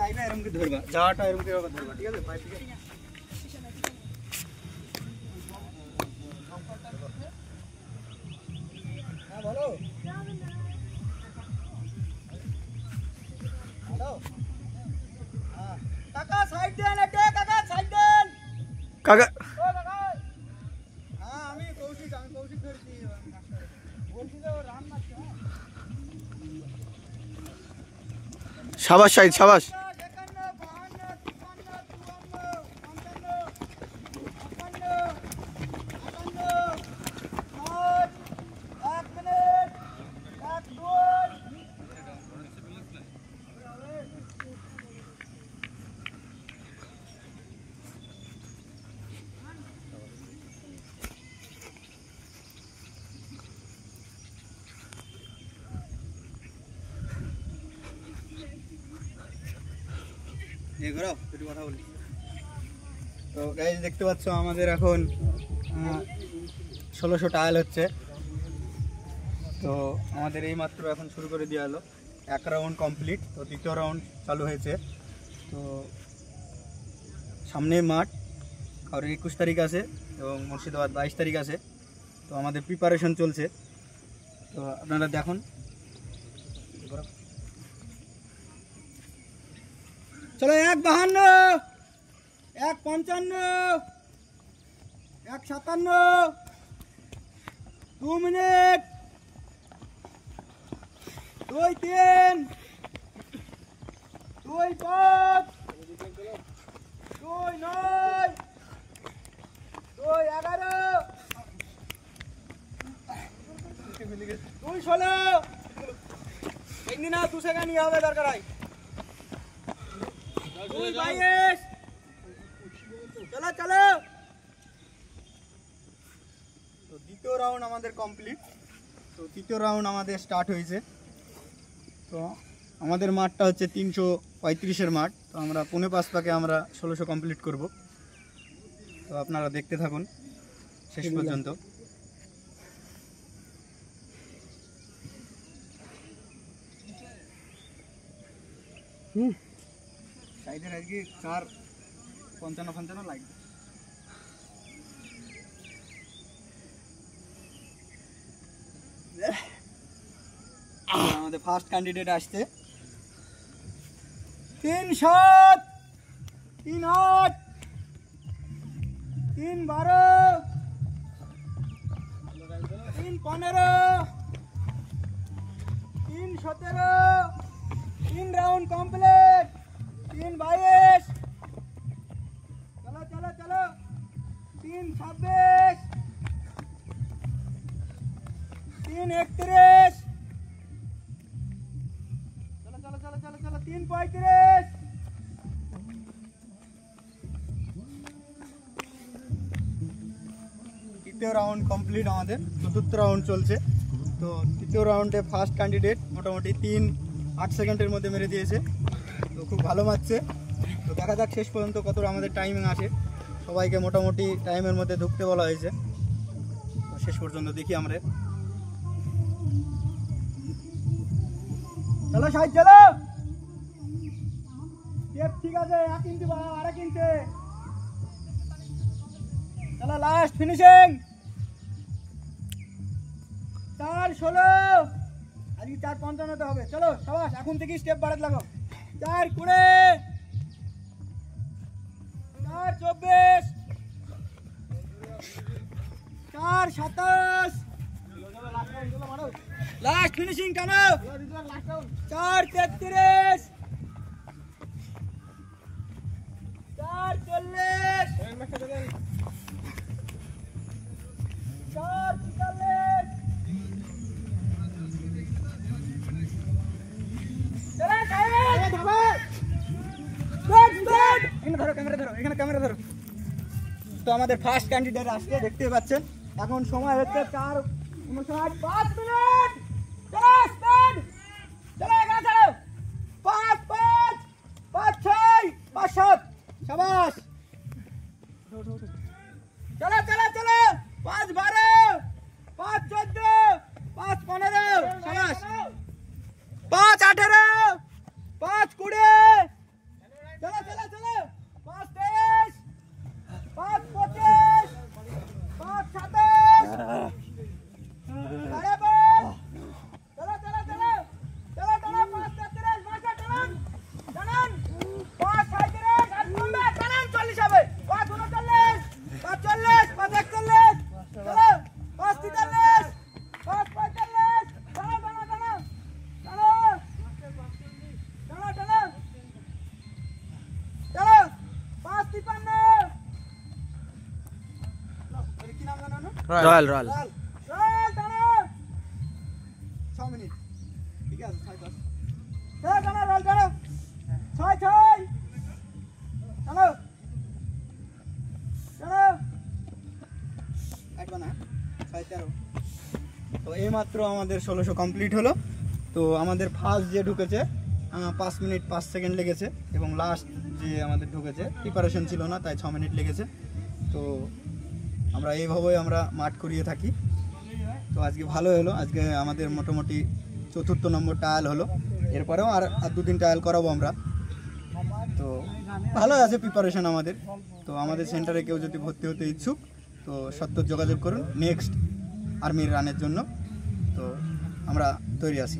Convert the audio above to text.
আইবে এরকম কি ধরবা যাওয়াটা এরকম কি ধরবা ঠিক আছে পাইপ থেকে হ্যাঁ বলো হ্যালো হ্যাঁ কাকা সাইড দেন এটা কাকা সাইড দেন কাকা ও কাকা হ্যাঁ আমি কৌশিক ধরছি বলছি যে ও রান মারছে শাবাশ সাইদ শাবাশ তো গাইস দেখতে পাচ্ছ আমাদের এখন 1600 টায়াল হচ্ছে তো আমাদের এই মাত্র এখন শুরু করে দেওয়া হলো এক রাউন্ড কমপ্লিট তো দ্বিতীয় রাউন্ড চালু হয়েছে তো সামনে মাঠ আর 21 তারিখ আছে এবং মুর্শিদাবাদ 22 তারিখ আছে তো আমাদের প্রিপারেশন চলছে তো আপনারা দেখুন चलो 152 155 157 2 मिनट 2 3 2 5 2 9 2 11 2 16 একদিন না 2 সেকেন্ড নিয়ে হবে দরকার হয় चलो चलो तो द्वितीय राउंड हमारे कमप्लीट तो तृतीय राउंड हमारे स्टार्ट होइছে तो हमारे माठटा হচ্ছে 335 এর মাঠ তো আমরা 5:45 পাকে আমরা 1600 কমপ্লিট করব তো আপনারা দেখতে থাকুন শেষ পর্যন্ত সাইডের আজকে 455 লাইক আমাদের ফার্স্ট ক্যান্ডিডেট আসছে 3-7 3-8 3-12 3-15 3-17 3 राउंड कंप्लीट 3-22 चलो चलो चलो 3-26 3-31 चलो चलो चलो चलो चलो 3-35 তৃতীয় রাউন্ড কমপ্লিট আমাদের চতুর্থ রাউন্ড চলছে তো তৃতীয় রাউন্ডে ফার্স্ট ক্যান্ডিডেট মোটামুটি 3-8 সেকেন্ডের মধ্যে মেরে দিয়েছে তো খুব ভালো মারছে তো দেখা যাক শেষ পর্যন্ত কতটা আমাদের টাইমিং আসে সবাইকে মোটামুটি টাইমের মধ্যে ঢুকতে বলা হয়েছে তো শেষ পর্যন্ত দেখি আমরা চলো সাইড চলো টেপ ঠিক আছে 1 ইঞ্চি বাড়াও 1 ইঞ্চি চলো লাস্ট ফিনিশিং 4-16 আজকে 4-55 তে হবে চলো সবাই এখন থেকে স্টেপ বাড়াতে লাগো 4-20 4-24 4-27 लास्ट फिनिशिंग टानो 4-33 4-40 4-40 चले साइड धरो कैमरा धरो এখানে ক্যামেরা ধরো তো আমাদের ফার্স্ট ক্যান্ডিডেট আসছে দেখতে পাচ্ছেন এখন সময় হচ্ছে 4:59 5 মিনিট চলো স্টার্ট চলো এগিয়ে চলো 5-5 5-6 5-7 शाबाश चलो चलो चलो 5-12 5-14 5-15 शाबाश 5-18 5-20 রয়্যাল রয়্যাল 6 মিনিট ঠিক আছে 6 10 তো এইমাত্র আমাদের 1600 কমপ্লিট হলো। তো আমাদের ফার্স্ট যে ঢুকেছে 5 মিনিট 5 সেকেন্ড লেগেছে এবং লাস্ট যে আমাদের ঢুকেছে প্রিপারেশন ছিল না তাই 6 মিনিট লেগেছে। তো আমরা এইভাবেই আমরা মাঠ করিয়ে থাকি। তো আজকে ভালো হলো, আজকে আমাদের মোটামুটি 4র্থ নম্বর ট্রায়াল হলো। এরপরেও আর 2-3 ট্রায়াল করাবো আমরা। তো ভালো আছে প্রিপারেশন আমাদের। তো আমাদের সেন্টারে কেউ যদি ভর্তি হতে ইচ্ছুক তো সত্ত্বর যোগাযোগ করুন নেক্সট আর্মির রানের জন্য। তো আমরা তৈরি আছি।